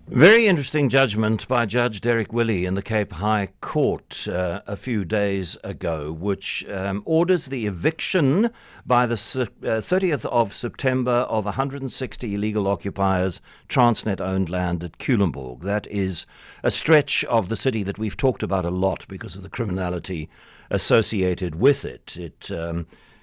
Very interesting judgment by Judge Derek Willey in the Cape High Court a few days ago, which orders the eviction by the 30th of September of 160 illegal occupiers, Transnet-owned land at Culemborg. That is a stretch of the city that we've talked about a lot because of the criminality associated with it.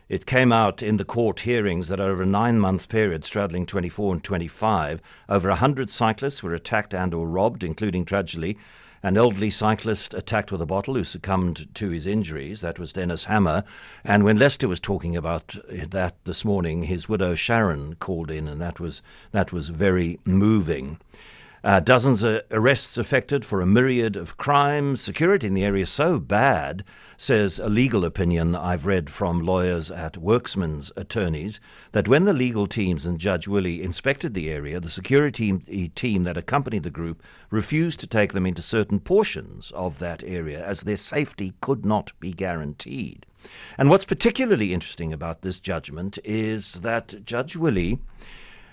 It came out in the court hearings that over a 9-month period straddling 24 and 25, over 100 cyclists were attacked and or robbed, including, tragically, an elderly cyclist attacked with a bottle who succumbed to his injuries. That was Dennis Hammer. And when Lester was talking about that this morning, his widow Sharon called in, and that was very moving. Dozens of arrests effected for a myriad of crimes. Security in the area so bad, says a legal opinion I've read from lawyers at Worksman's attorneys, that when the legal teams and Judge Willey inspected the area, the security team that accompanied the group refused to take them into certain portions of that area as their safety could not be guaranteed. And what's particularly interesting about this judgment is that Judge Willey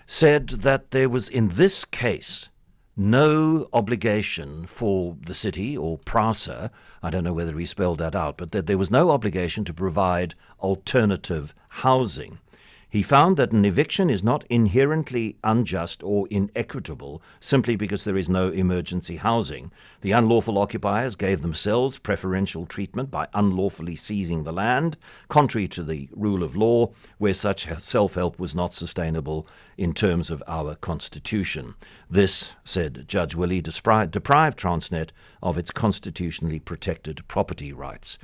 said that there was, in this case, no obligation for the city or PRASA, I don't know whether he spelled that out, but that there was no obligation to provide alternative housing. He found that an eviction is not inherently unjust or inequitable simply because there is no emergency housing. The unlawful occupiers gave themselves preferential treatment by unlawfully seizing the land, contrary to the rule of law, where such self-help was not sustainable in terms of our constitution. This, said Judge Willey, deprived Transnet of its constitutionally protected property rights.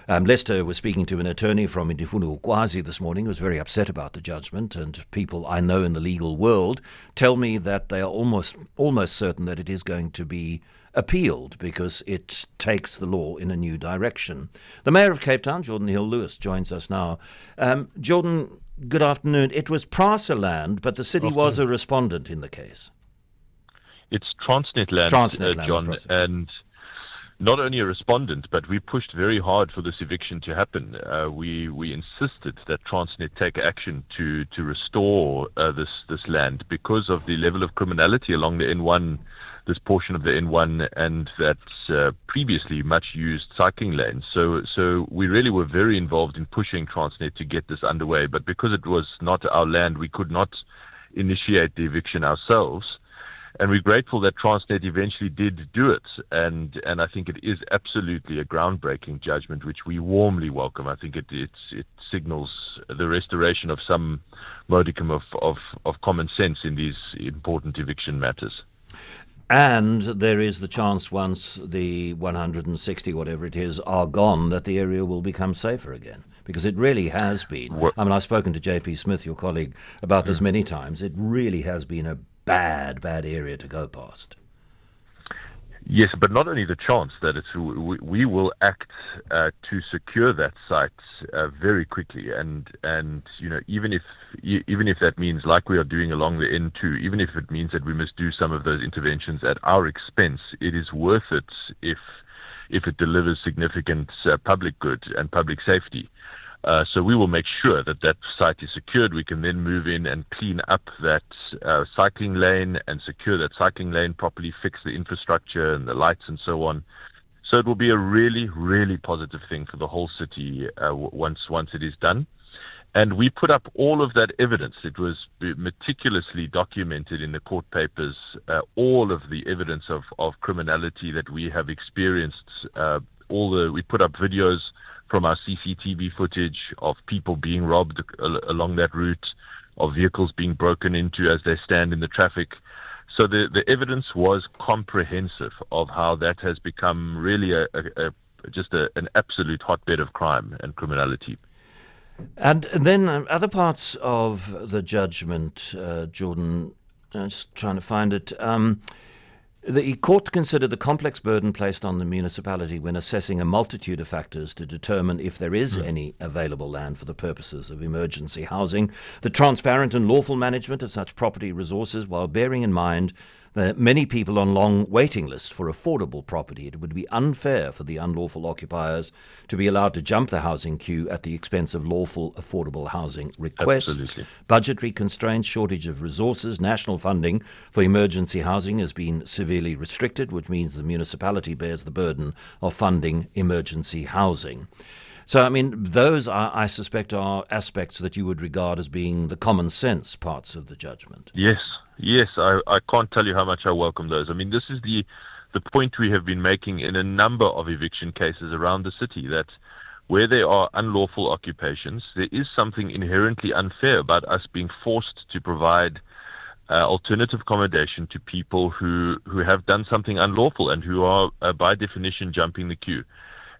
Lester was speaking to an attorney from Indifunu Ukwazi this morning who was very upset about the judgment, and people I know in the legal world tell me that they are almost certain that it is going to be appealed because it takes the law in a new direction. The Mayor of Cape Town, Geordin Hill-Lewis, joins us now. Geordin, good afternoon. It was PRASA land, but the city was a respondent in the case. It's Transnet land, John, and not only a respondent, but we pushed very hard for this eviction to happen. We insisted that Transnet take action to restore this land because of the level of criminality along the N1, this portion of the N1, and that previously much used cycling lane. So we really were very involved in pushing Transnet to get this underway. But because it was not our land, we could not initiate the eviction ourselves. And we're grateful that Transnet eventually did do it. And I think it is absolutely a groundbreaking judgment, which we warmly welcome. I think it signals the restoration of some modicum of common sense in these important eviction matters. And there is the chance, once the 160, whatever it is, are gone, that the area will become safer again. Because it really has been. I mean, I've spoken to J.P. Smith, your colleague, about this many times. It really has been a bad area to go past. Yes, but not only the chance that we will act to secure that site very quickly, and you know, even if that means, like we are doing along the N2, even if it means that we must do some of those interventions at our expense, it is worth it if it delivers significant public good and public safety. So we will make sure that site is secured. We can then move in and clean up that cycling lane and secure that cycling lane properly, fix the infrastructure and the lights and so on. So it will be a really, really positive thing for the whole city once it is done. And we put up all of that evidence. It was meticulously documented in the court papers, all of the evidence of criminality that we have experienced. We put up videos from our CCTV footage of people being robbed along that route, of vehicles being broken into as they stand in the traffic. So the evidence was comprehensive of how that has become really an absolute hotbed of crime and criminality. And then other parts of the judgment, Geordin, just trying to find it. The court considered the complex burden placed on the municipality when assessing a multitude of factors to determine if there is any available land for the purposes of emergency housing, the transparent and lawful management of such property resources, while bearing in mind Many people on long waiting lists for affordable property. It would be unfair for the unlawful occupiers to be allowed to jump the housing queue at the expense of lawful affordable housing requests. Absolutely. Budgetary constraints, shortage of resources, national funding for emergency housing has been severely restricted, which means the municipality bears the burden of funding emergency housing. So, I mean, those, I suspect, are aspects that you would regard as being the common sense parts of the judgment. Yes, I can't tell you how much I welcome those. I mean, this is the point we have been making in a number of eviction cases around the city, that where there are unlawful occupations, there is something inherently unfair about us being forced to provide alternative accommodation to people who have done something unlawful and who are, by definition, jumping the queue.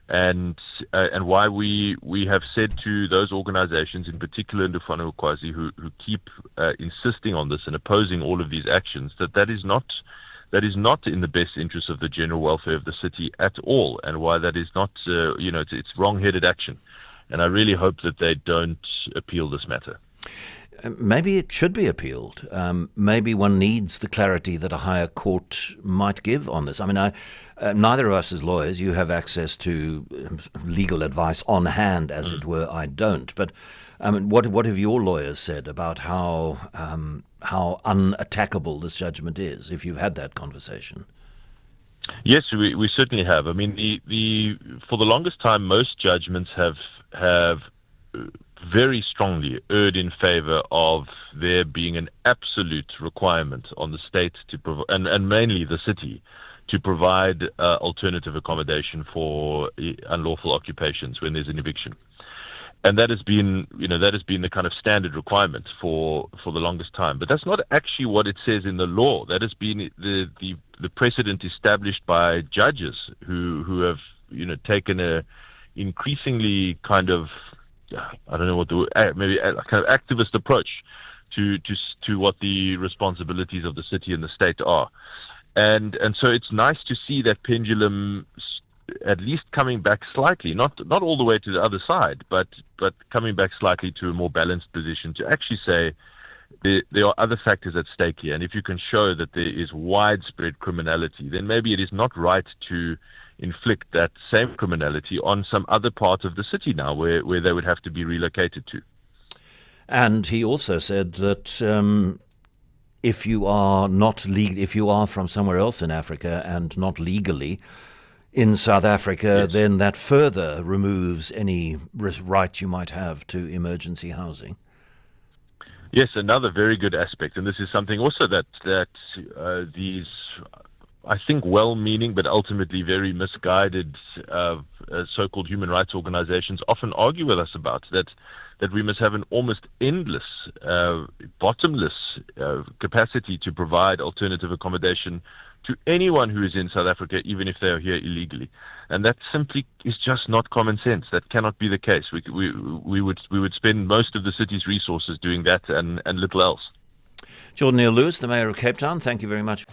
And why we have said to those organizations, in particular in Ndufana Ukwazi, who keep insisting on this and opposing all of these actions, that is not in the best interest of the general welfare of the city at all, and why that is not, it's wrong-headed action. And I really hope that they don't appeal this matter. Maybe it should be appealed. Maybe one needs the clarity that a higher court might give on this. I mean, neither of us as lawyers, you have access to legal advice on hand, as it were. I don't. But I mean, what have your lawyers said about how unattackable this judgment is, if you've had that conversation? Yes, we certainly have. I mean, for the longest time, most judgments have very strongly erred in favor of there being an absolute requirement on the state to provide, and mainly the city, to provide alternative accommodation for unlawful occupations when there's an eviction. And that has been the kind of standard requirement for the longest time. But that's not actually what it says in the law. That has been the precedent established by judges who have taken a increasingly kind of, I don't know what maybe a kind of activist approach to what the responsibilities of the city and the state are. And so it's nice to see that pendulum at least coming back slightly, not all the way to the other side, but coming back slightly to a more balanced position to actually say there are other factors at stake here. And if you can show that there is widespread criminality, then maybe it is not right to inflict that same criminality on some other part of the city now where they would have to be relocated to. And he also said that if you are from somewhere else in Africa and not legally in South Africa, Yes. then that further removes any right you might have to emergency housing. Yes, another very good aspect, and this is something also that these, I think, well-meaning but ultimately very misguided so-called human rights organizations often argue with us about, that we must have an almost endless, bottomless capacity to provide alternative accommodation to anyone who is in South Africa, even if they are here illegally. And that simply is just not common sense. That cannot be the case. We would spend most of the city's resources doing that and little else. Jordan Neal-Lewis, the Mayor of Cape Town, thank you very much.